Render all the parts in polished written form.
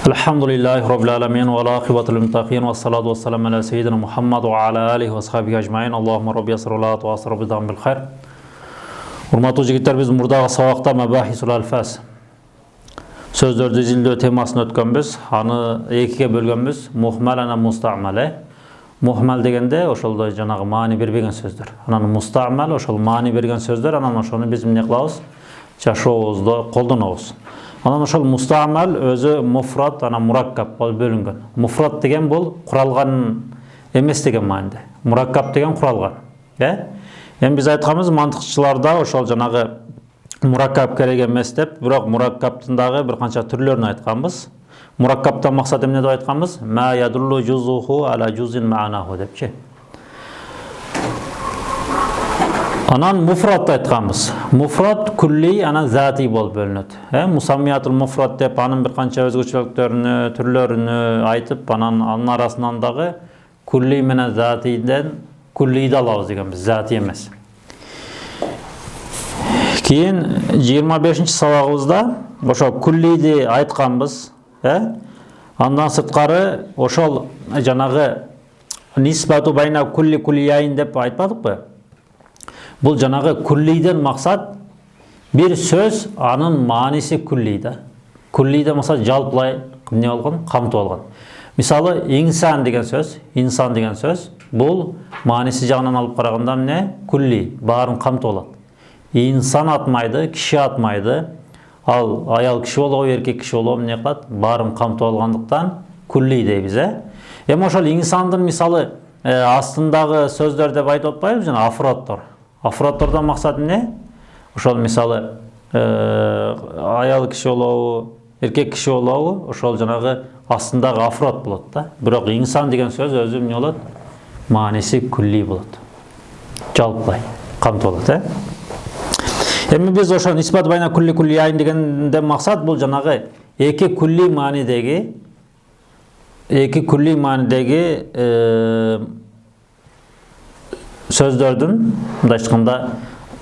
Elhamdülillahi Rabbil alemin ve lâkibatul muttaqin ve salatu ve selamu ala seyyidina Muhammed ve ala alihi ve ashabihi ecmaîn. Allahumma rabbi yasrullah ve asrabidan bil hayr. Hurmatly jigitler, biz murdağı sabakta mebahisul alfas sözlerdi zildio temasını ötkönbüz. Anı ekiге bölgönbüz. Muhmal ana musta'male. Muhmal degende oşolda janağı mani berбеген sözdür. Anan musta'mal oşol mani berген sözdür. Anan oşonu biz ne kılabız? Çaşoğuzda koldanabız. Anan oşol musta'mal özü mufrat ana murakkab bolup bölüngen. Mufrat degen bol kuralgan emes degen manide. Murakkab degen kuralgan. Hem biz aytkanбыз mantıkçılarda oşol janağı murakkab керек emes dep, biroq murakkabtındагы bir kança türlerini aytkanбыз. Murakkabdan maksat emne dep aytkanбыз? Ma yadullu juzuhu ala juzin ma'nahu depçi. Anan mufrat aytkanбыз. Mufrat kulli ana zati bolup bölünöt. Musammiyatul mufrat dep anın bir kança özgöçülüklerini, türlerini aytıp anın arasından dagı kulli menen zatiden kulliyi de alabız degenбиз, zati emes. Keyin 25-ci sabagыбызda oşo kulliydi aytkanбыз. Andan sırtkары oşol janağı nisbatu bayna kulli kulliyayn dep aytpadыкпы? Bul janağı kulliyden maksat bir söz anın manisi kulliyda. Kulliyde maksat жалпылай ne olgan? Kamtı olgan. Misalı insan degen söz, bul manisi jagынан alıp karaganda ne? Kulli, barın kamtı olan. İnsan atmaydı, kişi atmaydı. Al ayal kişi olup, erkek kişi olup ne kılat? Barın kamtı olgandıktan kulli deybiz. Hem oşol insandın misalı aslındağı sözler dep aytıp atpayбыз jana afrodlar. Afrodlardan maksat ne? Oşol misalı ayal kişi olup, erkek kişi olup, oşol janağı aslındağı afrod bolat da. Biroq insan degen söz özü ne bolat? Manisi kulli bolat. Жалпылай камтып алат. Эми biz oşo nisbat bayna kulli kulliyayn degende maksat bul janağı iki kulli manidegi sözdördün mындай aytkanda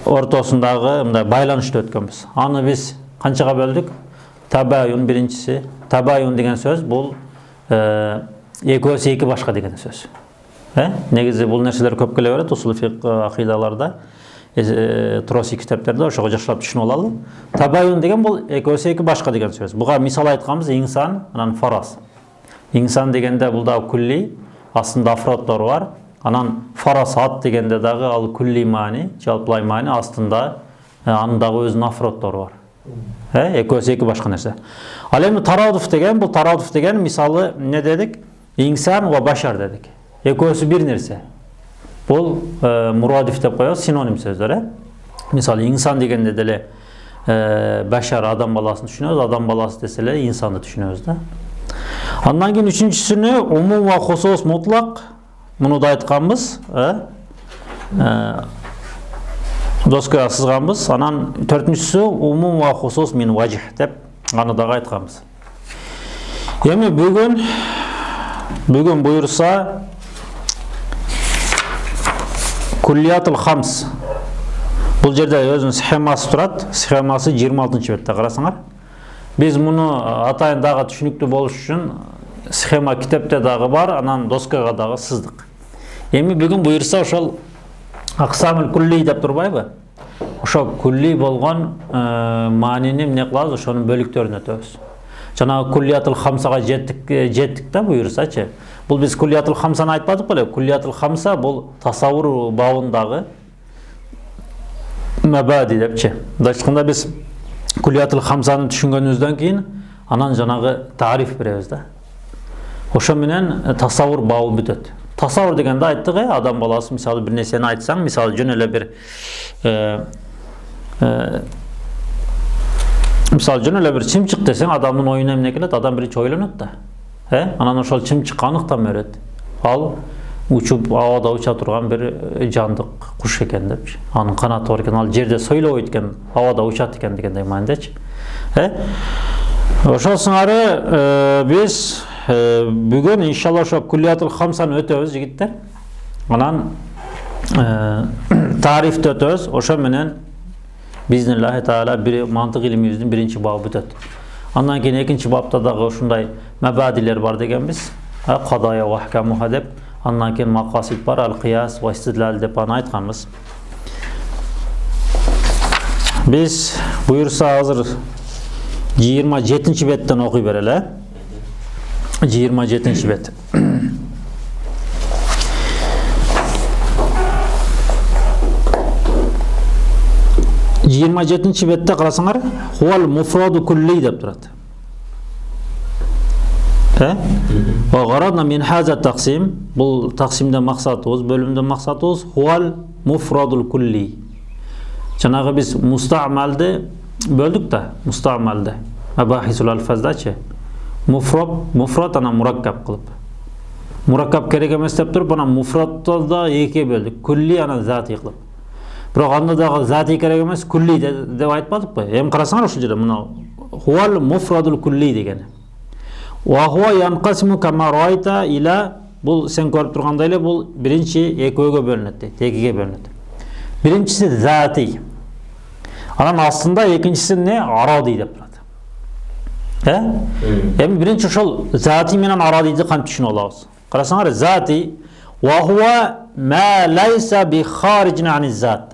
ortasındagı mындай baylanışты ötkönбүз. Anı biz kançaga böldük? Tabayun birincisi. Tabayun degen söz bul iki başka degen söz. Negizi bul nerseler köp kele berет usul fiqh akidalarda. Trosi kitaplarda oşoga jaşlap düşünüp alalı. Tabayun degen bul iki başka degen söz. Buga misal aytkanбыз insan, anan faras. İnsan degende bul da kulli, aslında afrodlar var. Anan faras at degende dagı al kulli mani, жалпылай mani aslında anındağı özünün afrodları var. Iki başka nerse. Al endi taraduf degen, bul taraduf degen misalı ne dedik? İnsan ve başar dedik. Ekosu bir nerse. Bul muradif dep koyuyoruz, sinonim sözler. Misal insan degende dele başar adam balasını düşünüyoruz, adam balası deseler insanı düşünüyoruz da. Ondan keyin üçüncüsünü umum ve husus mutlak. Bunu da aytkanбыз. Doskoya sızganбыз. Anan төртүнчүсү umum ve husus min vajih dep аны da aytkanбыз. Эми bugün buyursa Kulliyatul Hams. Bu jerde özünün sxeması turat. Sxeması 26-cı bette qarasаңар. Biz bunu atayın dağı düşünüklü boluş üçün sxema kitapta dağı var, anan doskaga dağı sızdık. Emi bugün buyursa oşol aqsamul kulli dep turbayбы? Oşo kulli bolgon manini ne kılabыз? Oşonun bölüklerini ötöbüz. Jana Kulliyatul Hamsaga jettik da buyursaçı. Bul biz Kulliyatul Hamsa'nı aytmadık belе. Kulliyatul Hamsa bul tasavvur babındağı mebadi depçi. Daşkında biz Kulliyatul Hamsa'nı düşüngönüzden keyin anan janağı tarif berебиз da. Oşo menen tasavvur babı bütöt. Tasavvur degende ayttık adam balası misalı bir neseni aytsaң, misalı jön ele bir misal jön ele bir çimçik deseң, adamın oyuna emne kelet, adam birinci oylanat da. Anan oşol çimçik anıktan öret. Al uçup havada uça turgan bir jandık kuş eken dep. Anın kanatı var eken, al jerde soylop ötken, havada uçat eken degендей maanidечи. Oşol sыңары biz bugün inşallah oşo Kulliyatul Hamsa'nı ötöbüz jigitler. Anan tarifte ötöbüz. Oşo menen biznillahü teala bir mantık ilimimizin birinci babı bütöt. Андан кейін екінші бапта дағы ушундай мәбәдилер бар дегенбиз. Qadaya wa ahkamuha деп, андан кейін мақасид бар, ал-қияс ва истидлал деп аны айтканбыз. Biz buyursa hazır 27. betten okuy bereli. 27. bet. Жиырма жетінші бетте қарасаңар, хуал муфраду кулли деп тұрады. Ғарадна мин хаза тақсим, бұл тақсимден мақсатымыз, бөлімден мақсатымыз хуал муфрадул кулли. Жаңағы біз мустамалды бөлдік та, мустамалды. Абахисул алфаздачы. Муфрад ана мураккаб қылып. Мураккаб керек емес деп тұрып, ана муфрадда еке бөлдік. Кулли ана зати қылып. Бірақ андадағы зати керек емес, кулли деп айтпадық па? Ем қарасаңар осы жерде мынау. Хуал муфрадул кулли дегені. Ва хуа янқасиму кама райта иля, бұл сен көріп тұрғандай эле, бұл бірінші екеуге бөлінеді, екіге бөлінеді. Біріншісі зати. Анан астында екіншісі не? Аради деп тұрады. Эми биринчи ошол зати менен арадиди кантип түшүнүп алабыз? Карасаңар, зати ва хуа ма лайса би харижин ани зат.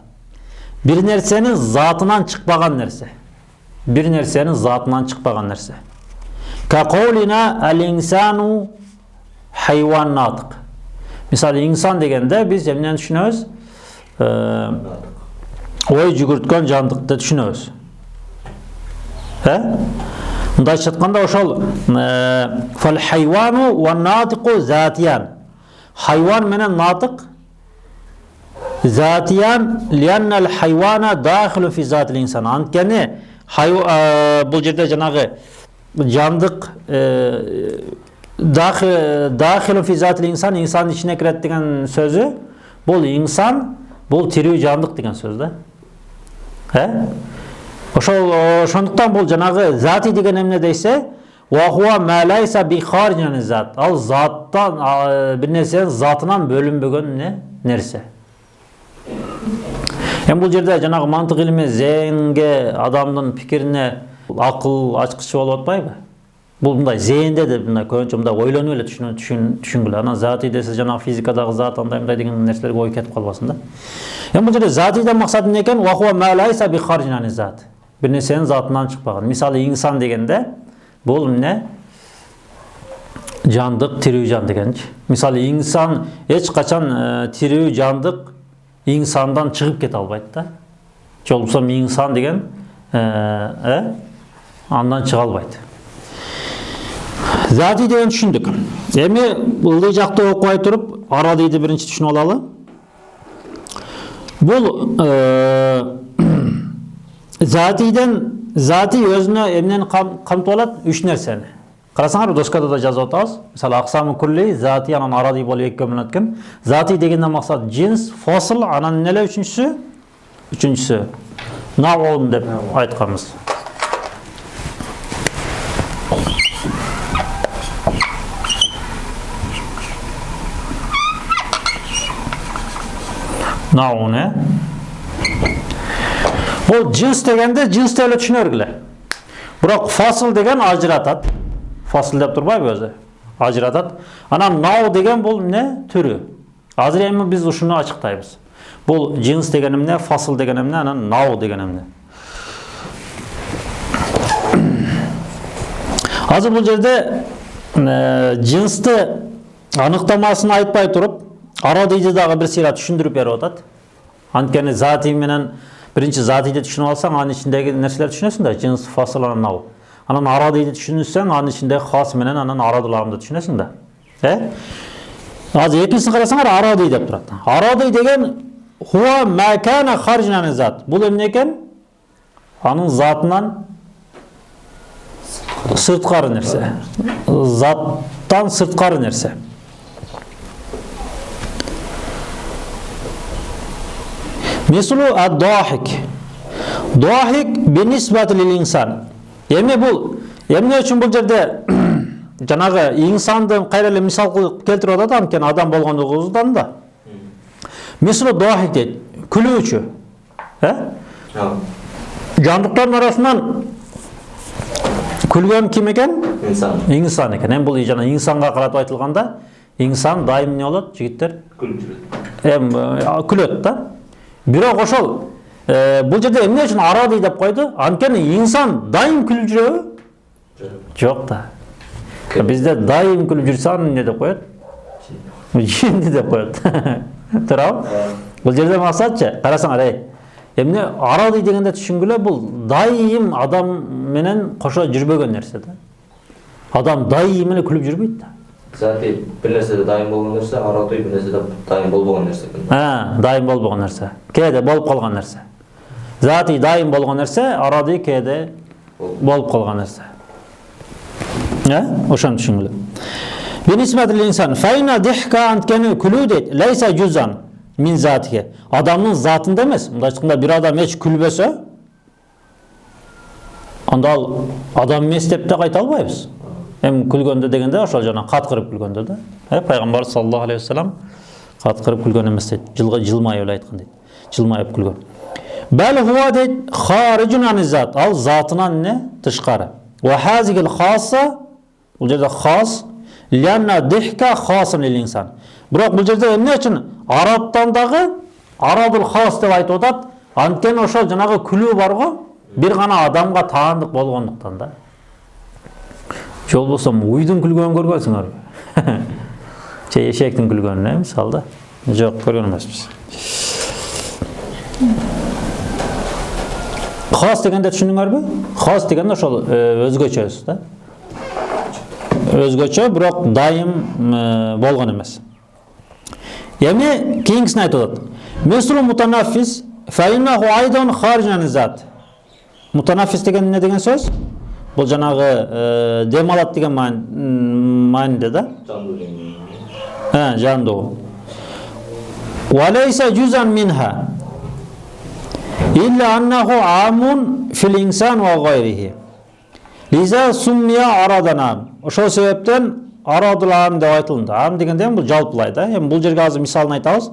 Бир нерсенин затынан чыкпаган нерсе. Бир нерсенин затынан чыкпаган нерсе. Ка каулина ал-инсану хайван натык. Мисалы, инсан дегенде биз эмнени түшүнөбүз? Ой жүгүрткөн жандыкты түшүнөбүз. Мындай айтқанда ошол фал хайвану ва натику затиян. Хайван менен натык затиян лианна ал хайвана дахилу фи затил инсан. Анткени бул жерде жанагы жандык дахилу фи затил инсан, инсан ичине кирет деген сөзү, бул инсан, бул тирүү жандык деген сөз да. Ошондуктан бул жанагы зати деген эмне дейсе, ва хуа ма лайса би харижин зат. Ал заттан, бир нерсенин затынан бөлүнбөгөн нерсе. Бул жерде жанагы мантык илими зээнге, адамдын пикирине акыл ачкычы болуп атпайбы? Бул мындай зээнде де мындай көбүнчө мындай ойлонуп эле түшүнгүлө. Анан зати десе жанагы физикадагы зат андай деген нерселерге ой кетип калбасын да. Бул жерде затиден максаты эмне экен? Ва хуа ма лайса би харижин зат. Бир нерсенин затынан чыкпаган. Мисалы, инсан дегенде бул эмне? Жандык, тирүү жан дегенчи. Мисалы, инсан эч качан тирүү жандык инсандан чыгып кете албайт да. Жолбосо инсан деген андан чыга албайт. Зати деген түшүндүк. Эми ылдый жакта окубай туруп, арадиди биринчи түшүнүп алалы. Бул зати өзүнө эмнени камтып алат? Үч нерсени. Карасаңар, доскада да жазып атабыз. Мисалы, аксаму кулли, зати, анан аради болуп экиге бөлүнөт экен. Зати дегенден максат джинс, фасыл, анан эле үчүнчүсү наун деп айтканбыз. Наун, Бул джинс дегенде джинс деп эле түшүнөргүлө. Бирок фасыл деген ажыратат. Фасыл деп турбайбы өзү? Ажыратат. Анан нау деген бул эмне? Түрү. Азыр эми биз ушуну ачыктайбыз. Бул джинс деген эмне, фасыл деген эмне, анан нау деген эмне. Азыр бул жерде джинсты аныктамасын айтпай туруп, арадиди дагы бир сыйра түшүндүрүп берип атат. Анткени зати менен биринчи затиди түшүнүп алсаң, анын ичиндеги нерселер түшүнөсүң да, джинс, фасыл, анан нау. Анан арадиди түшүнсөң, анын ичиндеги хас менен анан арадыларымды түшүнөсүң да. Азыр экинчисин карасаңар, аради деп турат. Аради деген хуа ма кана харижин ани зат. Бул эмне экен? Анын затынан сырткары нерсе. Заттан сырткары нерсе. Мисулу ад-дахик. Дахик бинисбати лил инсан. Эмне бул? Эмне үчүн бул жерде жанагы инсандын кайра эле мисал келтирип атат, анткени адам болгондугубуздан да. Мисулу дахик дейт. Күлүүчү. Жандыктардын арасынан Күлгөн ким экен? İnsan. Инсан экен. Эми бул жана инсанга каратып айтылганда, инсан дайым эмне болот, жигиттер? Күлөт да. Бирок ошол бул жерде эмне үчүн аради деп койду? Анткени инсан дайым күлүп жүрөбү? Жок да. Бизде дайым күлүп жүрсө аны эмне деп коет? Жинди деп коет. Туурабы? Бул жерде максатчы, карасаңар, эмне аради дегенде түшүнгүлө, бул дайым адам менен кошо жүрбөгөн нерсе да. Адам дайым эле күлүп жүрбөйт да. Zaten bir nersede daim bolgan nerse, aradığı bir nersede daim bolbogan nerse. Дайым болбогон нерсе. Кээде болуп калган нерсе. Заты дайым болгон нерсе, аради кээде болуп калган нерсе. Ошону түшүнгүлө. Бинисбатил инсан, файна дихка анткени күлүү дейт, лейса жузан мин затиге. Адамдын затында эмес. Мындайча айтканда бир адам эч күлбөсө, анда ал адам эмес деп да айта албайбыз. Эми күлгөндө дегенде ошол жана каткырып күлгөндө да. Пайгамбар саллаллаху алейхи вассалам каткырып күлгөн эмес дейт. Жылмайып эле айткан дейт. Жылмайып күлгөн. Бал хуа дейт харижун анизат. Ал затынан не? Тышкары. Ва хазигил хасса, бул жерде хас, лянна дихка хасын лил инсан. Бирок бул жерде эмне үчүн арабтан дагы арадул хас деп айтып атат? Анткени ошол жанагы күлүү бар го, бир гана адамга таандык болгондуктан да. Жол болсом уйдун күлгөнүн көргөнсүңөр. Эшектин күлгөнүн, мисалда. Жок, көргөн эмеспиз. Хас дегенде түшүндүңөрбү? Хас дегенде ошол өзгөчөсү да. Өзгөчө, бирок дайым болгон эмес. Эми кийинкисин айтып атат. Месру мутанаффис фаиннаху айдан харижан зат. Мутанаффис деген эмне деген сөз? Бул жанагы дем алат деген мааниде да? Жандуу. Валейса жузан минха. Илля аннаху амун фил инсан ва гайрихи. Лиза суммия арадан. Ошол себептен арадул ам деп айтылды. Ам дегенде бул жалпылай да. Эми бул жерге азыр мисалын айтабыз.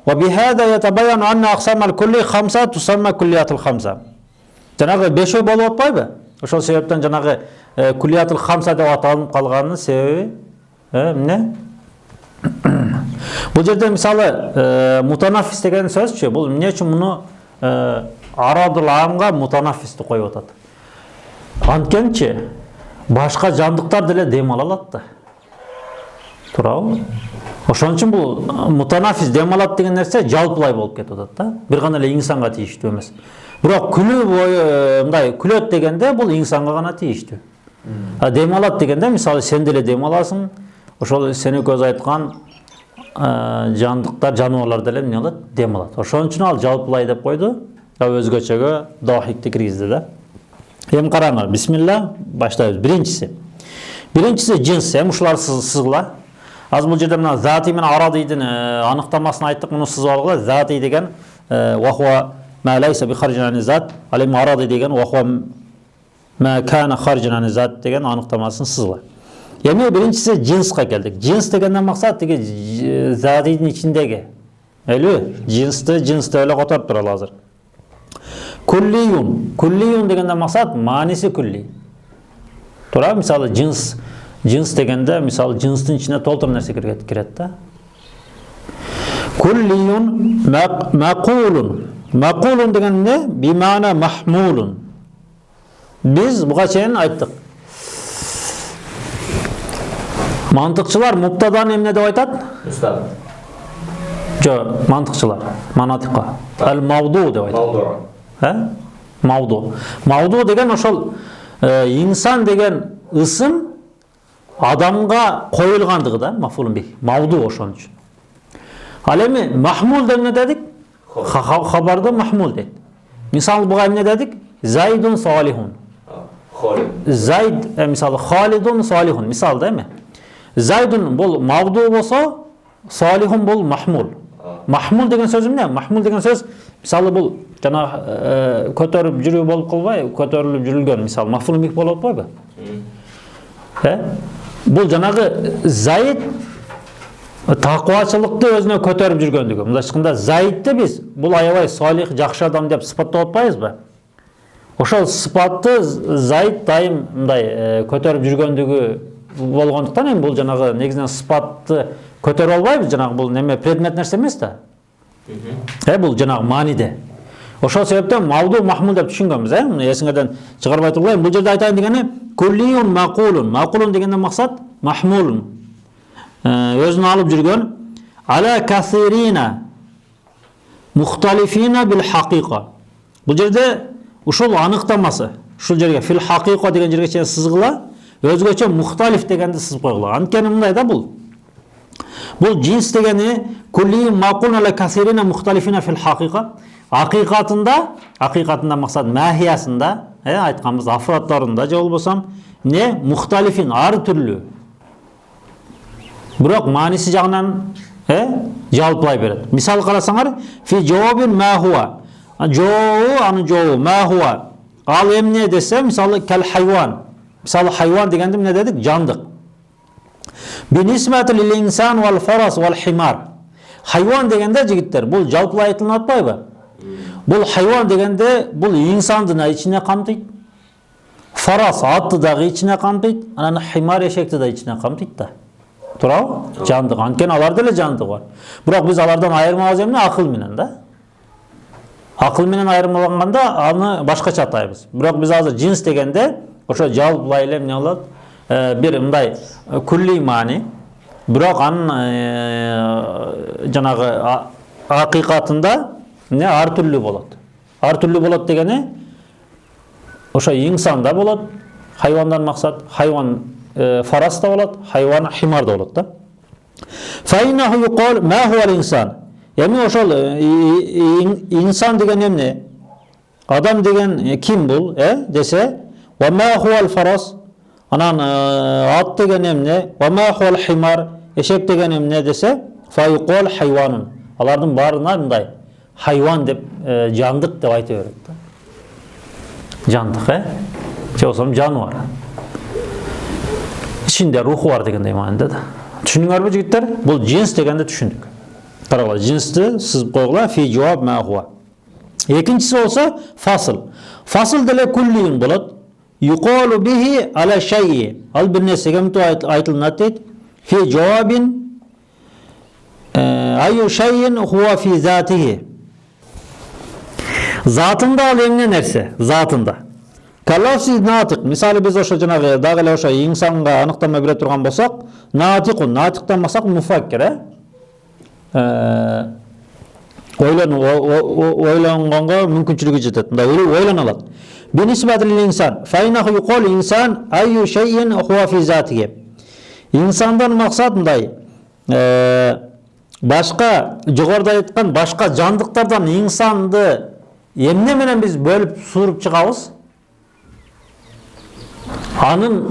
Ва бихада ятабаян анна аксамал кулли хамса тусамма куллиятул хамса. Жанагы бешөө болуп атпайбы? Ошол себептен жанагы куллиятул хамса деп аталып калганын себеби эмне? Бул жерде мисалы мутанаффис деген сөзчү, бул эмне үчүн муну арадул амга мутанаффисти коюп атат? Анткенчи башка жандыктар деле дем ала алат да. Туурабы? Ошон үчүн бул мутанаффис дем алат деген нерсе жалпылай болуп кетип атат да. Бир гана эле инсанга тийиштүү эмес. Бирок күлүү бою мындай күлөт дегенде бул инсанга гана тийиштүү. Дем алат дегенде мисалы сен деле дем аласың. Ошол сен көз айткан жандыктар, жаныбарлар деле эмне алат? Дем алат. Ошон үчүн ал жалпылай деп койду. Өзгөчөгө дахикти киргизди да. Эми караңар, бисмилла, баштайбыз. Биринчиси джинс, эми ушулар сызгыла. Азыр бул жерде мына зати менен арадидин аныктамасын айттык, муну сызып алгыла. Зати деген вахуа ма лайса би харижан зат, ал эми аради деген вахуа ма кана харижан зат деген аныктамасын сызгыла. Эми биринчиси джинска келдик. Джинс дегенден максат тиги затидин ичиндеги. Джинсты эле которуп туралы азыр. Куллиюн дегенде максат мааниси күлли. Туурабы? Мисалы джинс дегенде мисалы джинстын ичине толтур нерсе кирет да. Куллиюн мақулун. Мақулун деген эмне? Бимана махмулун. Биз буга чейин айттык. Мантыкчылар муптаданы эмне деп айтат? Устав. Жок, мантыкчылар. Манатикка. Ал-мавду деп айтат. Мавду деген ошол инсан деген ысым адамга коюлгандыгы да, мафулун бих. Мавду ошон үчүн. Ал эми махмул деп эмне дедик? Хабарда махмул дейт. Мисалы буга эмне дедик? Зайдун салихун. Зайд, мисалы халидун салихун. Мисалы да эми. Зайдун бул мавду болсо, салихун бул махмул. Махмул деген сөз эмне? Махмул деген сөз мисалы бул жана көтөрүп жүрүү болуп калбай, көтөрүлүп жүрүлгөн, мисалы мафулун бих болуп атпайбы? Бул жанагы Заид таквачылыкты өзүнө көтөрүп жүргөндүгү. Мындайча айтканда Заидти биз бул аябай салих, жакшы адам деп сыпаттап атпайбызбы? ошол сыпатты зайд дайым мындай көтөрүп жүргөндүгү болгондуктан эми бул жанагы негизинен сыпатты көтөрүп албайбыз, жанагы бул неме предмет нерсе эмес да. Бул жанагы мааниде. Ошол себептен мавду махмул деп түшүнгөнбүз, муну эсиңерден чыгарбай тургула. Бул жерде айтайын дегени куллиюн мақулун. Мақулун дегенден максат махмулун. Өзүнө алып жүргөн аля касирина мухталифина бил хакыйка. Бул жерде ушул аныктамасы, ушул жерге фил хакыйка деген жерге чейин сызгыла, өзгөчө мухталиф дегенди сызып койгула. Анткени мындай да бул. Бул джинс дегени куллиюн мақулун аля касирина мухталифина фил хакыйка. Акыйкатында максат махиясында, айтканбыз афратларында же болбосо не мухталифин ар түрлүү. Бирок мааниси жагынан жалпылай берет. Мисал карасаңар, фи жавабин ма хуа. Жоу, аны жоу, ма хуа. Ал эмне десе, мисалы кал хайван. Мисалы хайван дегенде эмне дедик? Жандык. Бинисбати лил инсан вал фарас вал химар. Хайван дегенде жигиттер, бул жалпылай айтылып атпайбы? Бул хайван дегенде бул инсанды да ичине камтыйт. Фарас атты дагы ичине камтыйт, анан химар эшекти да ичине камтыйт да. Туурабы? Жандык. Анткени аларда эле жандык бар. Бирок биз алардан айырмалабыз эмне? Акыл менен да. Акыл менен айырмаланганда аны башкача атайбыз. Бирок биз азыр джинс дегенде ошо жалпылай эле эмне болот? Бир мындай кулли маани. Бирок анын жанагы акыйкатында не ар түрлүү болот. Ар түрлүү болот дегени ошо инсанда болот, хайвандан максат, хайван фарас да болот, хайван химар да болот да. Фаинаху юқал ма хуа инсан. Эми ошол инсан деген эмне? Адам деген ким бул, десе, ва ма хуа фарас. Анан ат деген эмне? Ва ма хуа химар. Эшек деген эмне десе, фа юқал хайванун. Алардын баарына мындай хайван деп жандык деп айта берет да. Жандык, же болсо жаныбар. Ичинде руху бар дегендей мааниде да. Түшүндүңөрбү жигиттер? Бул джинс дегенде түшүндүк. Карагыла, джинсти сызып койгула, фи жаваб ма хуа. Экинчиси болсо фасыл. Фасыл деле куллиюн болот. Юқалу бихи аля шайи. Ал бир нерсеге мынтип айтылынат дейт. Фи жавабин айю шайин хуа фи затихи. Затында ал эмне нерсе? Затында. Калафси натик. Мисалы биз ошо жанагы дагы эле ошо инсанга аныктама бере турган болсок, натикун, натиктен максат муфаккир, ойлонгонго мүмкүнчүлүгү жетет. Мындай ойлоно алат. Бинисбати лил инсан, фаинаху юқал инсан айю шайин хуа фи затихи. Инсандан максат мындай башка жогоруда айткан башка жандыктардан инсанды эмне менен биз бөлүп сууруп чыгабыз? Анын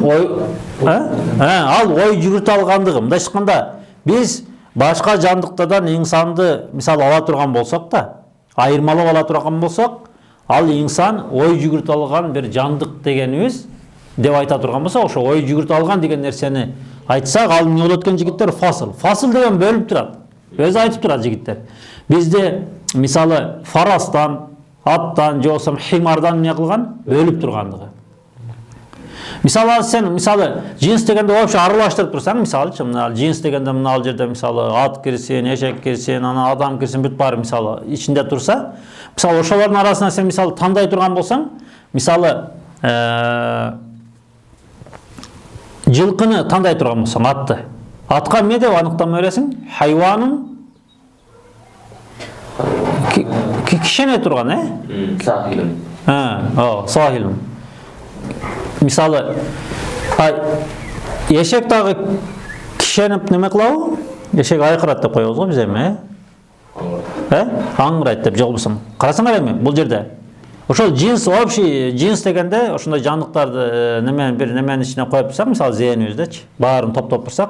ал ой жүгүртө алгандыгы. Мындайча айтканда, биз башка жандыктардан инсанды мисалы ала турган болсок да, айырмалап ала турган болсок, ал инсан ой жүгүртө алган бир жандык дегенибиз деп айта турган болсок, ошо ой жүгүртө алган деген нерсени айтсак, ал эмне болот экен жигиттер? Фасыл. Фасыл деген бөлүп турат. Өзү айтып турат жигиттер. Бизде мисалы фарастан, аттан, же болбосо химардан эмне кылган? Бөлүп тургандыгы. Мисалы сен джинс дегенде вообще аралаштырып турсаң, мисалы джинс дегенде мына ал жерде мисалы ат кирсин, эшек кирсин, ана адам кирсин, бүт баары мисалы ичинде турса, мисалы ошолордун арасынан сен мисалы тандай турган болсаң, мисалы жылкыны тандай турган болсоң, атты. Атка эмне деп аныктама бересиң? Хайванын кишене турган, Сахилим. Сахилим. Мисалы, эшек дагы кишенип неме кылабы? Эшек айкырат деп коебуз го биз эми, аңырайт деп же болбосо. Карасаңар эми бул жерде. Ошол джинс, вообще джинс дегенде ошондой жандыктарды бир неменин ичине коюп турсак, мисалы зээнибиздечи, баарын топтоп турсак,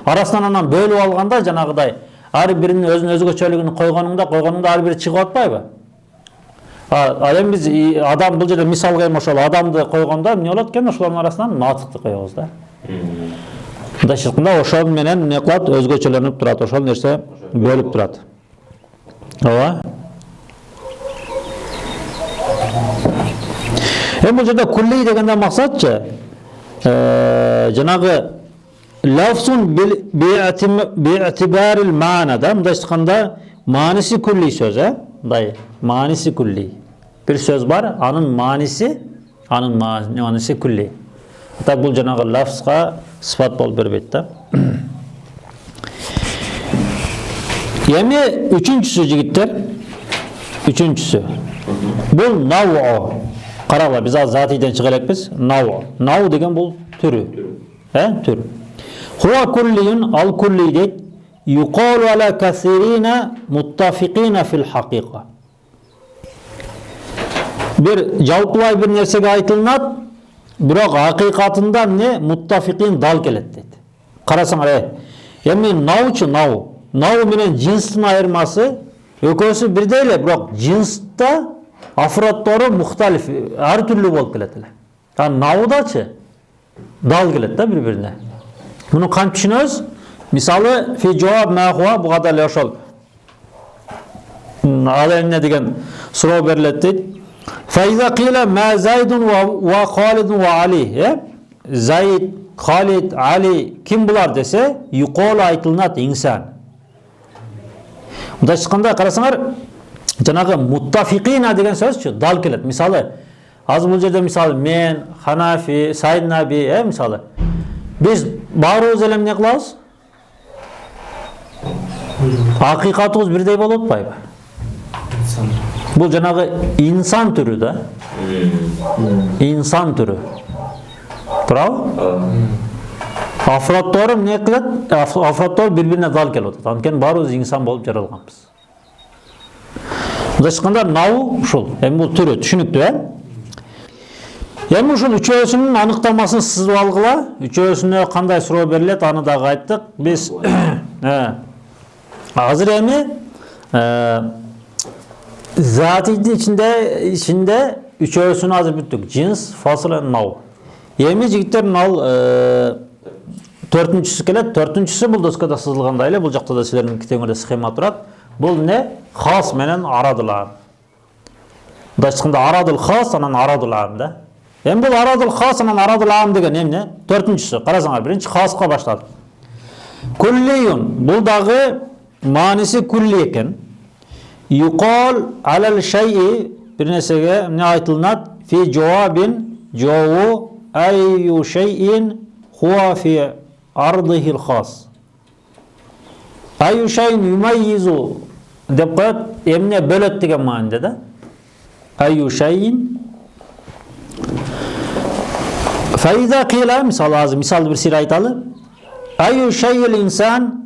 арасынан анан бөлүп алганда жанагыдай ар биринин өзүнүн өзгөчөлүгүн койгонуңда ар бири чыгып атпайбы? Ал эми биз адам бул жерде мисалга эми ошол адамды койгондо эмне болот экен? Ошолордун арасынан натыкты коебуз да. Мындайча айтканда ошол менен эмне кылат? Өзгөчөлөнүп турат, ошол нерсе бөлүп турат. Ооба. Bu жерде kulli degende maksatçı janağı lafzun bi'tibaril ma'nada mınday aytkanda manisi kulli söz Day manisi kulli. Bir söz var, anın manisi kulli. Tabi bu janağı lafzga sıfat bolup berbeyt da. Yemi üçüncüsü jigitler. Üçüncüsü. Bu nav'u. Qaraglar, biz az zatiden çıkarakpız. Nav'u. Nav'u degen bu türü. Türü. Huwa kulliyun al kulli deyt. Yuqalu ala kasirina muttafiqina fil haqiqa. Bir jalpılay bir nersege aytılınat, biroq haqiqatında ne muttafiqin dal kelet deyt. Qarasaňar, yemi nav'çı nav'u. Nav'u menen jinstin ayırması ökösü birdeyle, biroq jinsda afratlary muhtalif, her türlü bolup keletler. Yani nav'daçı dal kelet da bir-birine. Bunu kantip düşünöz? Misalı fi cevap ma huwa bu kadar ошол. Alayne degen suroo berilet deyt. Fa iza qila ma Zaydun wa Khalidun wa Ali. Zayd, Khalid, Ali kim bular dese yuqalu aytılınat insan. Bunda çıkanda qarasaňar janağı muttafiqina degen söz dal kelet. Misalı az bu jerde misalı men, Hanafi, Said Nabi misalı. Biz barыбыз эле эмне кылабыз? Hakikatımız birday bolup atpayбы? Bu janağı insan türü da. İnsan türü. Bravo. Afratlary emne kılat? Afratlar bir-birine dal kelip atat. Antkeni barыбыз insan bolup jaralganбыз. Bunda çıkanda nav'u uşul. Hem bu türü düşünüktü. Hem uşul üçösünün anıktamasını sızıp algıla. Üçösüne kanday suroo berilet, anı da ayttık. Biz hazır emi zatiydi içinde üçösünü hazır büttük. Cins, fasıl, nav. Emi jigitler nav төртүнчүсү келет. Төртүнчүсү бул доскада сызылгандай эле. Бул жакта да силердин китебиңерде схема турат. Бул не? Хас менен арадыл ам. Мындай айтканда арадыл хас, анан арадыл ам да. Эми бул арадыл хас, анан арадыл ам деген эмне? Төртүнчүсү. Карасаңар, биринчи хаска баштадык. Kulliyun. Bul dağı manisi kulli eken. Yuqal alal şey'i bir nesege ne aytılınat? Fi cevabin cevabu ayyu şey'in huwa fi ardihil khas. Ayyu şey'in yumayyizu dep koyat, emne bölet degen manide da. Ayyu şey'in fa iza qila misal bir sir aytalı. Ayyu şey'il insan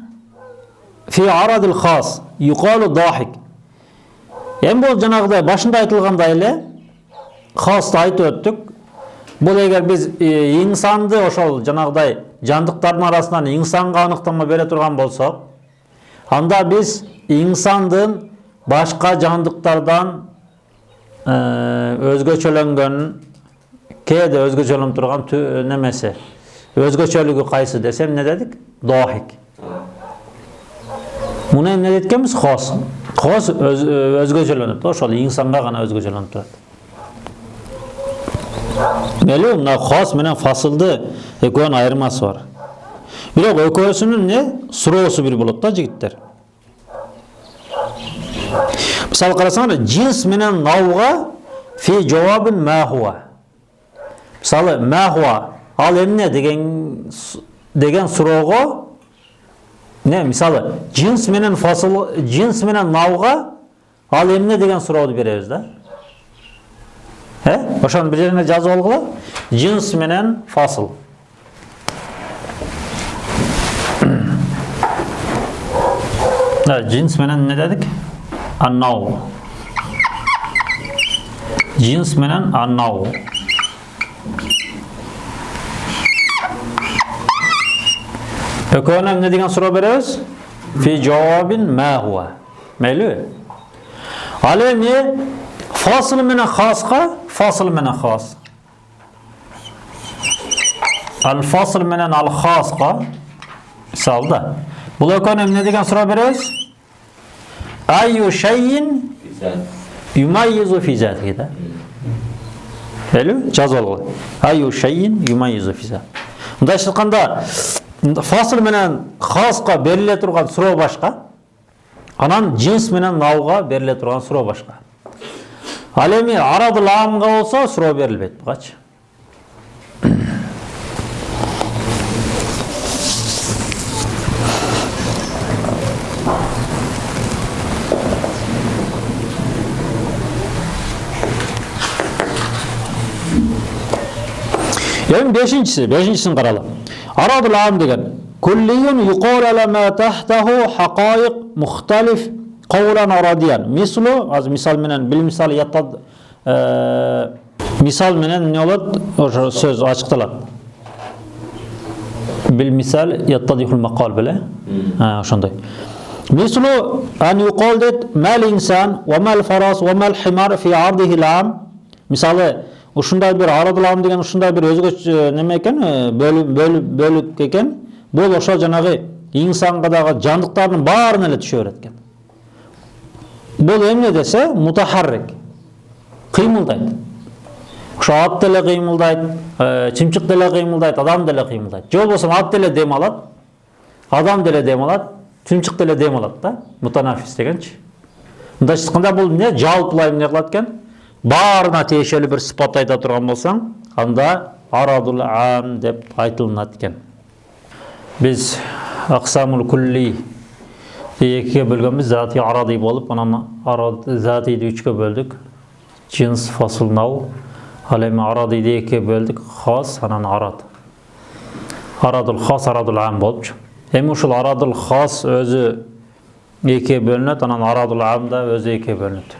fi aradil khas yuqalu dahik. Hem bu janagıda başında aytılganda ele khasты aytып öttük. Бұл егер biz insandı oşol janagıday jandıktardын arasынан insanга anyktama бере турган болсок, anda biz insandın başka jandıklardan özgöçölөнгөн, kede özgöçölөнүп турган немесе, özgöçölүгү kayсы desem ne dedik? Dahik. Bunu ne detkemiz? Khas. Khas özgöçölөнүp, oşol insanga gana özgöçölөнүp turat. Meli mına khas menen fasıldı ekön ayırması var. Biroq ökösünün ne? Suroosu bir bolot da jigitler. Misal qarasaňar, cins menen navga fi cevabin ma huwa. Misal ma huwa al emne degen suroogo ne? Misal cins menen fasıl, cins menen navga al emne degen suroodu berебиз da. Oşan bir yerine жазып algıla. Cins menen fasıl. Cins menen ne dedik? Annav. Cins menen annav. Ökönem ne degen sura berебиз? Fi cevabin ma huwa. Meyli. Alemi fasıl menen khaska, fasıl menen khas. Al fasıl menen al khaska savda. Bu ökönem ne degen sura berебиз? Ayyu şeyin yumayyizu fi zatihi da. Элүү жазып алгыла. Айю шайин юмайизу физа. Мындайча айтканда фасыл менен хаска бериле турган суроо башка. Анан джинс менен науга бериле турган суроо башка. Ал эми арадыл амга болсо суроо берилбейт бугачы. Emin beşincisini qaralım. Aradul am degen kulliyun yuqal ala ma tahtahu haqaiq muhtalif qawlan aradiyan. Mislu az misal menen bil misal yattad misal menen ne olat? O söz açıqtalat. Bil misal yattadihul maqal bile. Ha şonday. Mislu an yuqal det mal insan ve mal faras ve mal himar fi ardihi al-am. Misalı ушундай бир арадылам деген ушундай бир өзгөчө неме экен, бөлүк экен. Бул ошо жанагы инсанга дагы жандыктардын баарына эле түшө берет экен. Бул эмне десе, мутахаррик. Кыймылдайт. Ошо ат деле кыймылдайт, чымчык деле кыймылдайт, адам деле кыймылдайт. Же болбосо ат деле дем алат, адам деле дем алат, чымчык деле дем алат да. Мутанафис дегенчи. Мындайча айтканда бул эмне жалпылай эмне кылат экен? Баарына тиешелүү бир сыпат айта турган болсаң, анда арадул ам деп айтылынат экен. Биз аксамул кулли экиге бөлгөнбүз, зати аради болуп, анан затиди үчкө бөлдүк. Джинс, фасыл, нау. Ал эми арадиди экиге бөлдүк, хас, анан арад. Арадул хас, арадул ам болупчу. Эми ушул арадул хас өзү экиге бөлүнөт, анан арадул ам да өзү экиге бөлүнөт.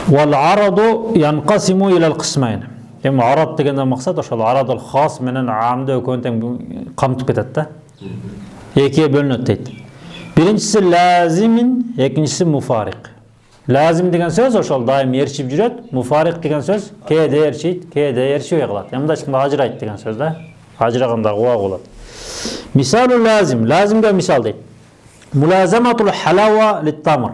Wal aradu yanqasimu ila al-qismayn. Эми арад дегенден максат ошол арадул хас менен амды экөөнү тең камтып кетет да. Экиге бөлүнөт дейт. Биринчиси лазимин, экинчиси муфарик. Лазим деген сөз ошол дайым ээрчип жүрөт, муфарик деген сөз кээде ээрчийт, кээде ээрчибей калат. Эми мындайча айтканда ажырайт деген сөз да. Ажыраганда убак болот. Мисалу лазим, лазимге мисал дейт. Мулазаматул халава лит-тамр.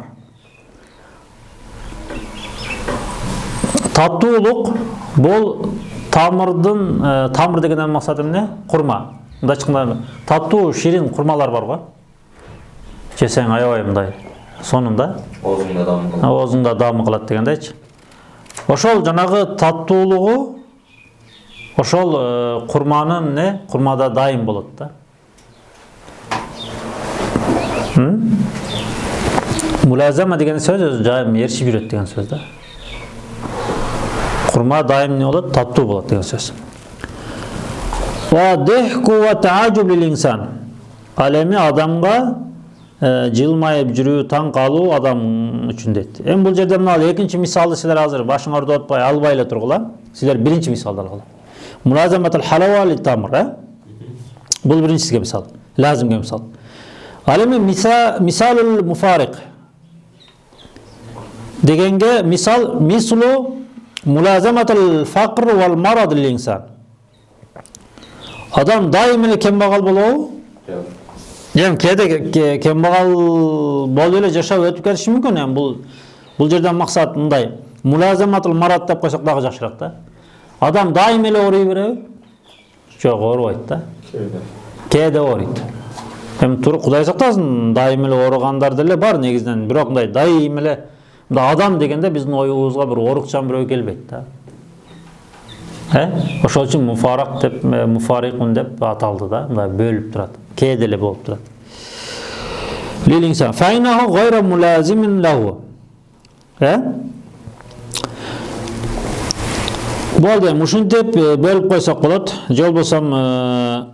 Таттуулук бул тамырдын, тамыр дегенден максат эмне? Курма. Мындайча айтканда таттуу, ширин курмалар бар го. Жесең аябай мындай. Сонунда оозуңда дамы кылат дегендейчи. Ошол жанагы таттуулугу ошол курманын не? Курмада дайым болот да. Мулазама деген сөз өзү жайым ээрчип жүрөт деген сөз да. Kurma daim ne olur? Tatlı olur diye söz. Ve dehku ve taacub lil insan. Alemi adamga jılmayıp жүрүү, таң калуу адам үчүн дейт. Эми бул жерде мына экинчи мисалды силер азыр башыңарда отпай албай эле тургула. Силер биринчи мисалды алгыла. Мулазаматул халава лит тамр. Бул биринчисиге мисал. Лазимге мисал. Алеми мисалул муфарик. Дегенге мисал мислу Mulazamatul faqr wal marad lil insan. Adam daim эле кембагал болобу? Жок. Эми кээде кембагал болуп эле жашап өтүп кетиши мүмкүн. Эми бул жерден максат мындай. Mulazamatul marad деп койсок дагы жакшыраак да. Адам daим эле ооруй береби? Жок, оорубайт да. Кээде оорuyт. Эми туруп Кудай сактасын, daим эле ооругандар деле бар негизинен. Бирок мындай daим эле адам дегенде биздин оюбузга бир орукчан бирөө келбейт да. Ошол үчүн муфарак деп, муфарикун деп аталды да. Мындай бөлүп турат. Кээде эле болуп турат. Лил инсан файнаху гайра мулазимин лаху. Болду, ушинтип бөлүп койсок болот. Же болбосом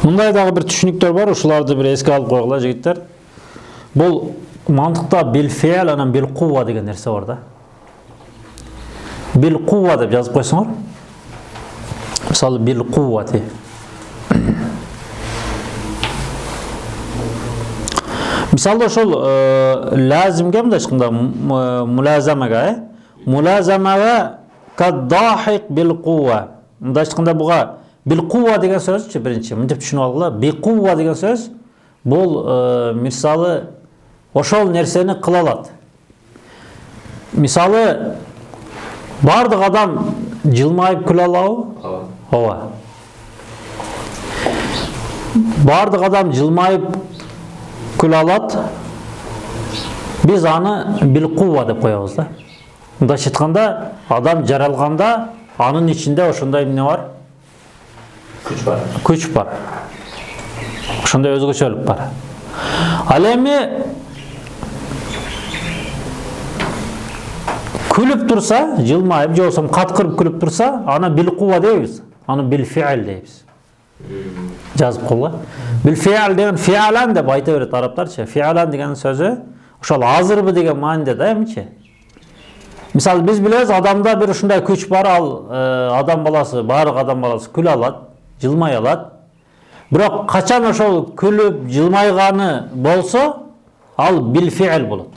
мындай дагы бир түшүнүктөр бар, ушуларды бир эске алып койгула жигиттер. Бул мантыкта бил феал анан бил кува деген нерсе бар да. Бил кува деп жазып койсоңор. Мисалы бил кувати. Мисалы ошол лазимге мындайча айтканда мулазамага, мулазамага каддахик бил кува. Мындай айтканда буга бил кува деген сөзчү биринчи мынтип түшүнүп алгыла. Бил кува деген сөз бул мисалы ошол нерсени кыла алат. Мисалы бардык адам жылмайып күлө алабы? Ооба. Бардык адам жылмайып күлө алат. Биз аны бил кува деп коебуз да. Мындайча айтканда, адам жаралганда анын ичинде ошондой эмне бар? Күч бар. Күч бар. Ошондой өзгөчөлүк бар. Ал эми күлүп турса, жылмайып, же болбосо каткырып күлүп турса, аны бил кува дейбиз. Аны бил фиал дейбиз. Жазып койгула. Бил фиал деген фиалан деп айта берет арабтарчы. Фиалан деген сөзү ошол азырбы деген мааниде да эмчи. Мисалы биз билебиз, адамда бир ушундай күч бар, ал адам баласы, баардык адам баласы күлө алат, жылмай алат. Бирок качан ошол күлүп, жылмайганы болсо, ал бил фиал болот.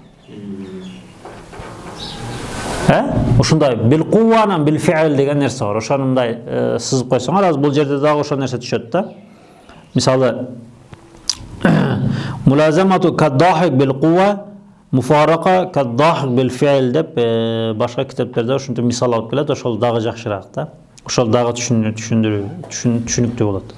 Ушундай бил кувванан бил фиал деген нерсе бар. Ошону мындай сызып койсоңор, азыр бул жерде дагы ошол нерсе түшөт да. Мисалы мулазамату каддахик бил кувва, муфарака каддахик бил фиал деп башка китептерде ушинтип мисал алып келет. Ошол дагы жакшыраак да. Ошол дагы түшүнүктүү болот.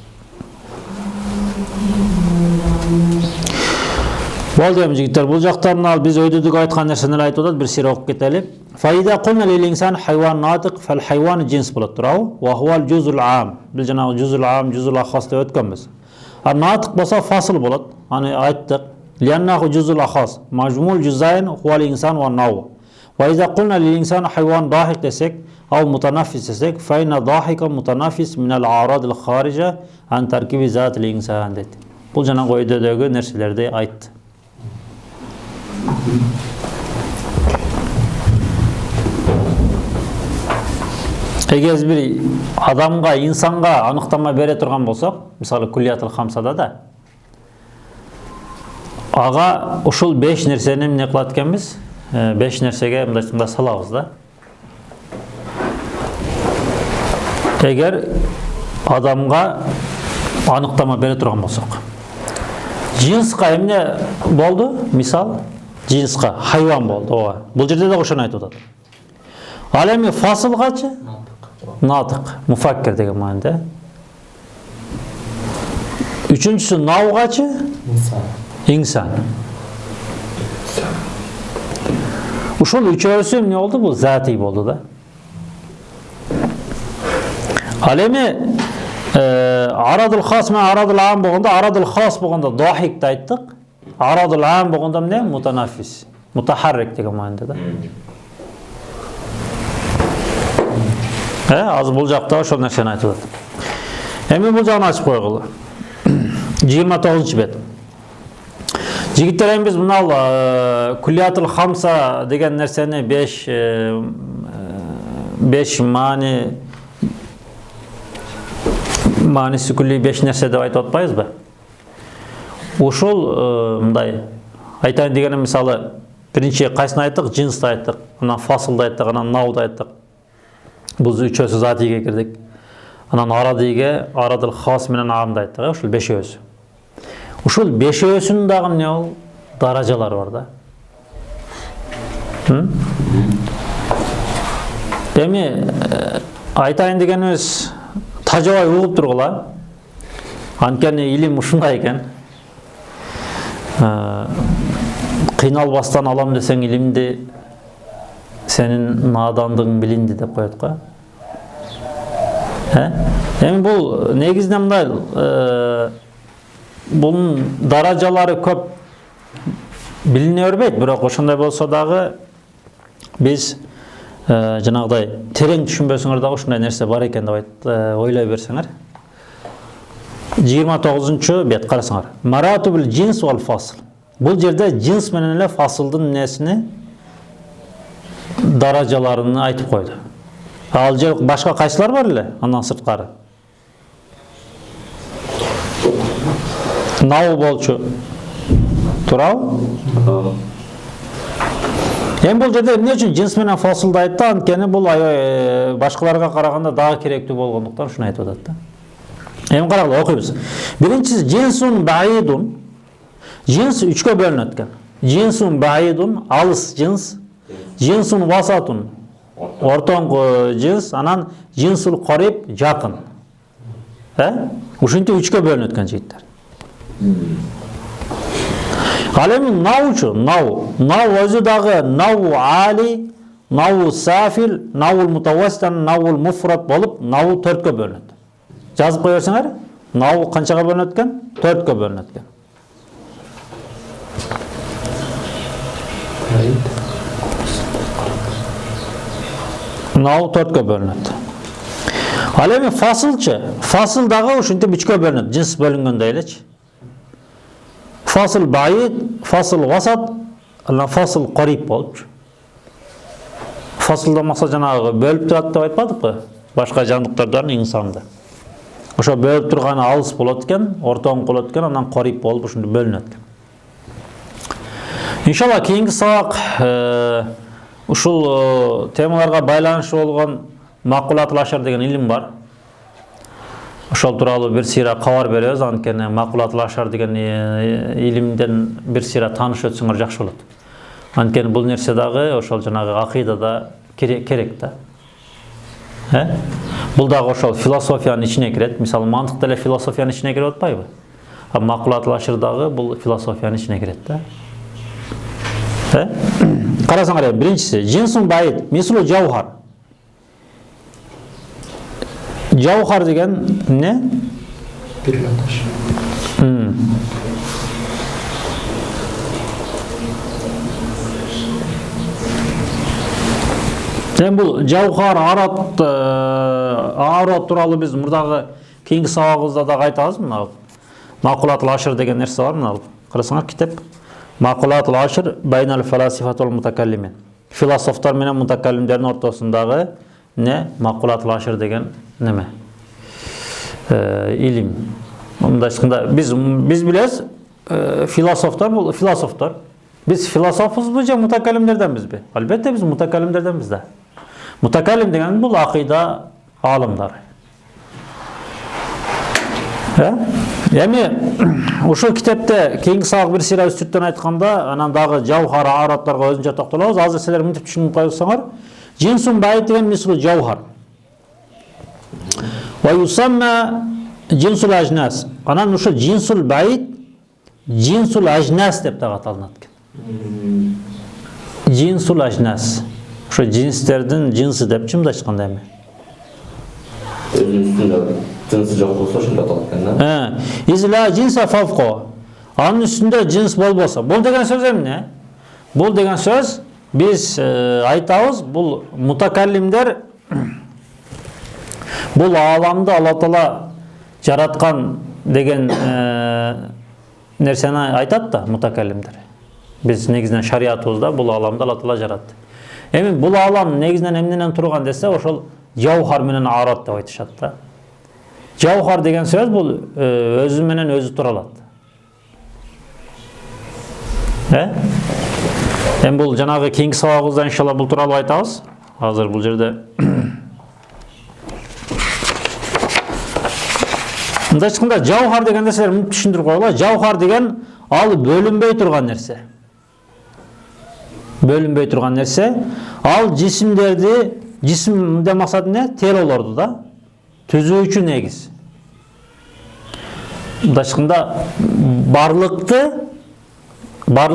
Болду эми жигиттер, бул жактан ал биз өйдөдүк айткан нерсени айтып атат, бир сире окуп кетели. Фаида кулна лил инсан хайван натык фал хайван джинс болот турабы? Ва хуал жузул аам. Бил жанагы жузул аам, жузул ахас деп өткөнбүз. А натык болсо фасыл болот. Аны айттык. Лианнаху жузул ахас. Мажмул жузайн хуал инсан ва нау. Ва иза кулна лил инсан хайван дахик десек, ау мутанафис десек, файна дахика мутанафис минал арадил харижа ан таркиби затил инсан дейт. Бул жанагы өйдөдөгү нерселерди айтты. Эгер бир адамга, инсанга аныктама бере турган болсок, мисалы куллиятыл хамсада да, ага ушул 5 нерсени эмне кылат экенбиз? 5 нерсеге мындай салабыз да. Эгер адамга аныктама бере турган болсок. Жинска эмне болду? Мисал, жинска хайван болду. Ооба. Бул жерде да ошону айтып атат. Ал эми фасылгачы? Натык, муфаккир деген мааниде. Үчүнчүсү наугачы? Инсан. Ушул үчөөсү эмне болду? Бул зати болду да. Ал эми арадыл хас менен арадыл аам болгондо, арадыл хас болгондо дахик да айттык. Арадыл аам болгондо эмне? Мутанафис, мутахаррик деген мааниде да. Азыр бул жакта ошол нерсени айтып атат. Эми бул жагын ачып койгула. 29-бет. Жигиттер, эми биз мына куллиятыл хамса деген нерсени 5 мааниси күлли 5 нерсе деп айтып атпайбызбы? Ушул мындай айтайын дегеним, мисалы биринчи кайсын айттык? Жинсти айттык, анан фасылды айттык, анан науды айттык. Бул үчөөсү затиге кирдик. Анан арадыйге, арадыл хас менен аамды айттык, ушул 5-өөсү. Ушул 5-өөсүнүн дагы эмне бол? Даражалары бар да. Эми айтайын дегенибиз тажабай угуп тургула. Анткени илим ушундай экен. Кыйналбастан алам десең илимди, сенин надандыгың билинди деп коет го. Эми бул негизинен мындай, бунун даражалары көп билине бербейт, бирок ошондой болсо дагы биз жанагыдай терең түшүнбөсөңөр дагы ушундай нерсе бар экен деп ойлой берсеңер. 29-чу бет карасаңар. Маратубул джинс вал фасл. Бул жерде джинс менен эле фасылдын несини, даражаларын айтып койду. Ал же башка кайсылар бар эле андан сырткары? Нау болчу. Турабы? Эми бул жерде эмне үчүн жинс менен фасылды айтты? Анткени бул башкаларга караганда дагы керектүү болгондуктан ушуну айтып атат да. Эми карагыла окуйбуз. Биринчиси жинсун баидун. Жинс үчкө бөлүнөт экен. Жинсун баидун алыс жинс, жинсун васатун ортоңку жинс, анан жинсул кариб жакын. Ушинтип үчкө бөлүнөт экен жигиттер. Ал эми научу, нау өзү дагы нау али, нау сафил, нау мутавасситан, нау муфрат болуп, нау 4кө бөлүнөт. Жазып кое берсеңер, нау канчага бөлүнөт экен? 4кө бөлүнөт экен. Нау 4кө бөлүнөт. Ал эми фасылчы, фасыл дагы ушинтип 3кө бөлүнөт, жинс бөлүнгөндөй элечи. Fasıl bayit, fasıl vasat, fasıl qarib болчу. Fasılda максат жанагы бөлүп турат деп айтпадыкпы? Башка жандыктардан инсанды. Ошо бөлүп турганы алыс болот экен, ортоң болот экен, анан qarib болуп ушундай бөлүнөт экен. Иншалла кийинки сабак ушул темаларга байланышлуу болгон макулатул ашар деген илим бар. Ошол тууралуу бир сыйра кабар беребиз, анткени макулатул ашар деген илимден бир сыйра тааныш өтсөңөр жакшы болот. Анткени бул нерсе дагы ошол жанагы акыйдада керек да. Бул дагы ошол философиянын ичине кирет. Мисалы, мантык деле философиянын ичине кирип атпайбы? А макулатул ашар дагы бул философиянын ичине кирет да. Карасаңар, биринчиси жинсун байит, мисулу жаухар. Жаухар деген не? Бриллианташ. Эми бул жаухар арат тууралуу биз мурдагы кийинки сабагыбызда дагы айтабыз. Мына макулатул ашар деген нерсе бар, мына карасаңар китеп. Макулатул ашар байнал фаласифат вал мутакаллимин. Философтор менен мутакаллимдердин ортосундагы не? Макулатул ашар деген неме? Илим. Мындайчыканда биз билебиз, философтор бул философтор. Биз философбузбу же мутакаллимдерденбизби? Албетте биз мутакаллимдерденбиз да. Мутакаллим деген бул акыйда алымдары. Эми ушул китепте кийинки сабак бир сыйра үстүртөн айтканда, анан дагы жаухар араттарга өзүнчө токтолобуз. Азыр силер мынтип түшүнүп койсоңор, жинсун байит деген мисалы жаухар. Ва юсамма жинсул ажнас. Анан ушул жинсул байит жинсул ажнас деп дагы аталынат экен. Жинсул ажнас. Ошо жинстердин жинси деп чымда айтканда эми. Өзүнүн үстүндө жинси жок болсо ошондой аталат экен да. Изла жинса фавко. Анын үстүндө жинс болбосо. Бул деген сөз эмне? Бул деген сөз биз айтабыз, бул мутакаллимдер бул ааламды Алла Таала жараткан деген нерсени айтат да мутакаллимдер. Биз негизинен шариятыбызда бул ааламды Алла Таала жаратты. Эми бул аалам негизинен эмнеден турган десе, ошол жаухар менен арат деп айтышат да. Жаухар деген сөз бул өзү менен өзү тура алат. Эми бул жанагы кийинки сабагыбызда иншалла бул тууралуу айтабыз. Азыр бул жерде мындайчыканда жаухар деген нерселер мынтип түшүндүрүп коелу. Жаухар деген ал бөлүнбөй турган нерсе. Бөлүнбөй турган нерсе. Ал жисимдерди, жисимден максат эмне? Телолорду да түзүүчү негиз. Мындайчыканда барлык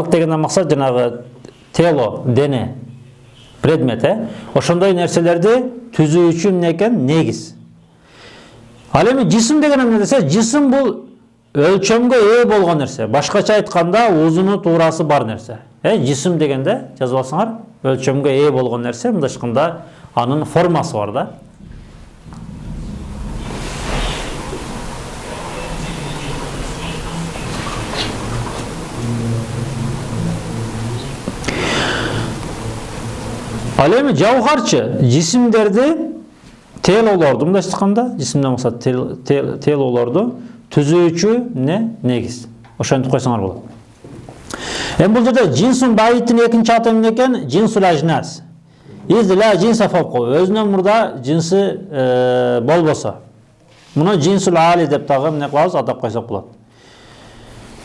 дегенден максат жанагы тело, дене, предмет, ошондой нерселерди түзүүчү эмне экен? Негиз. Ал эми жисим деген эмне десе, жисим бул өлчөмгө ээ болгон нерсе. Башкача айтканда узуну туурасы бар нерсе. Жисим дегенде жазып алсаңар, өлчөмгө ээ болгон нерсе, мындайчыканда анын формасы бар да. Ал эми жаухарчы жисимдерди телолорду, мындайча айтканда, жисимден максат телолорду түзүүчү негиз. Ошентип койсоңор болот. Эми бул жерде джинсун баиттин экинчи аты эмне экен? Джинсул ажнас. Изла джинса фавқу. Өзүнөн мурда джинси болбосо. Муну джинсул али деп дагы эмне кылабыз? Атап койсок болот.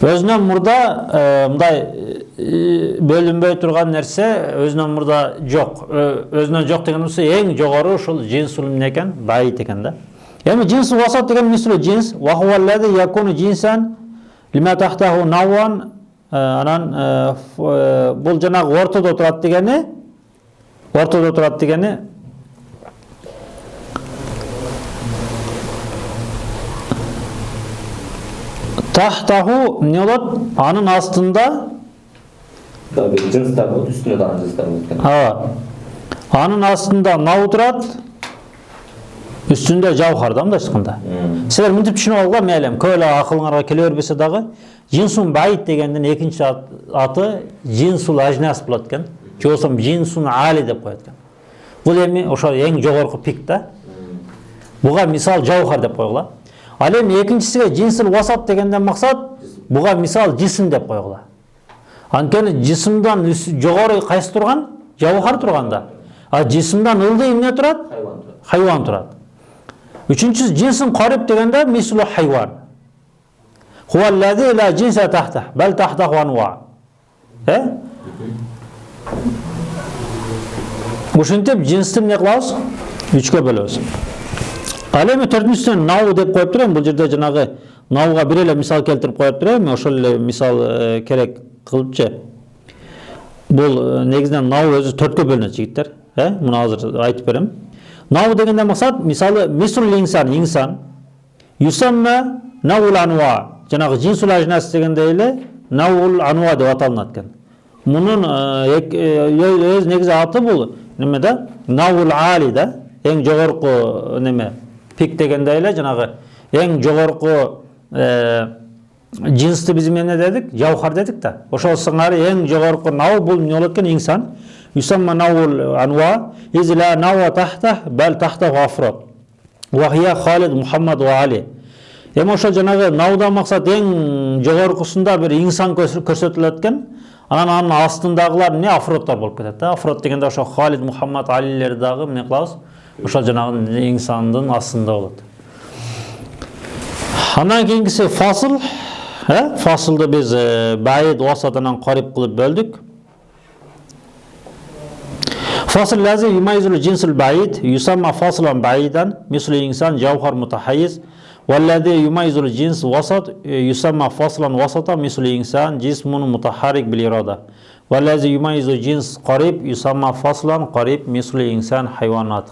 Өзүнөн мурда мындай бөлүнбөй турган нерсе өзүнөн мурда жок. Өзүнөн жок деген нерсе эң жогору ушул джинсул эмне экен? Баит экен да. Эми джинсул васат деген мислу джинс, ва хува аллази якуну джинсан лима тахтаху наван, анан бул жанагы ортодо турат дегени, тахтаху эмне болот? Анын астында Джинстар болот, үстүнө дагы джинстар болот. Анын астында нау турат, үстүндө жауһар да мындай айтканда. Силер мынтип түшүнүп алгыла, мейлем, көп эле акылыңарга келе бербесе дагы, джинсун баит дегендин экинчи аты джинсул ажнас болот экен. Же болбосо джинсун али деп коет экен. Бул эми ошо эң жогорку пик да. Буга мисал жауһар деп койгула. Ал эми экинчисиге джинсул васат дегенден максат буга мисал жисим деп койгула. Анткени жисимдан жогору кайсы турган? Жауһар турганда. А жисимдан ылдый эмне турат? Хайван турат. Үчүнчүсү джинсун кариб дегенде мислу хайван. Хува аллази ла джинса тахта, бал тахтаху анва. Ушинтип джинсти эмне кылабыз? Үчкө бөлөбүз. Ал эми төртүнчүсүнөн нау деп коюп турам. Бул жерде жанагы науга бир эле мисал келтирип коюп турам. Ошол эле мисал керек кылыпчы. Бул негизинен нау өзү төрткө бөлүнөт жигиттер. Муну азыр айтып берем. Нау дегенде максат мисалы мислул инсан, юсамма наул анва. Жанагы джинсул ажнас дегенде эле наул анва деп аталынат экен. Мунун өз негизи аты бул неме да? Наул али да. Эң жогорку неме? Пик дегенде эле жанагы эң жогорку джинсти биз эмне дедик? Жауһар дедик да. Ошол сыңары эң жогорку нау бул эмне болот экен? Инсан. Юсамма наул анва, изла науа тахта, бал тахтаху афрод. Ва хия Халид, Мухаммад ва Али. Эми ошол жанагы наудан максат эң жогоркусунда бир инсан көрсөтүлөт экен. Анан анын астындагылар эмне? Афроддор болуп кетет да. Афрод дегенде ошо Халид, Мухаммад, Алилер дагы эмне кылабыз? Ошол жанагы инсандын астында болот. Андан кийинкиси фасыл. Фасылды биз баид, васатынан кариб кылып бөлдүк. فاصل الذي يميز الجنس البعيد يسمى فاصلا بعيدا مثل الإنسان جوهر متحيز، والذي يميز الجنس وسط يسمى فاصلا وسطا مثل الإنسان جسم متحرك بالإرادة، والذي يميز الجنس قريب يسمى فاصلا قريب مثل الإنسان حيوانات.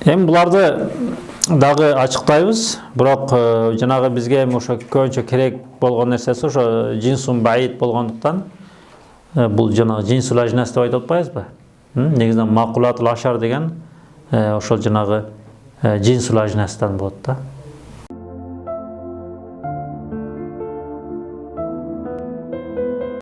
Эми буларды дагы ачыктайбыз, бирок жанагы бизге эми ошо көбүнчө керек болгон нерсеси ошо джинсун баид болгондуктан бул жанагы джинсул ажнас деп айтып атпайбызбы? Негизинен макулатул ашар деген ошол жанагы джинсул ажнастан болот да.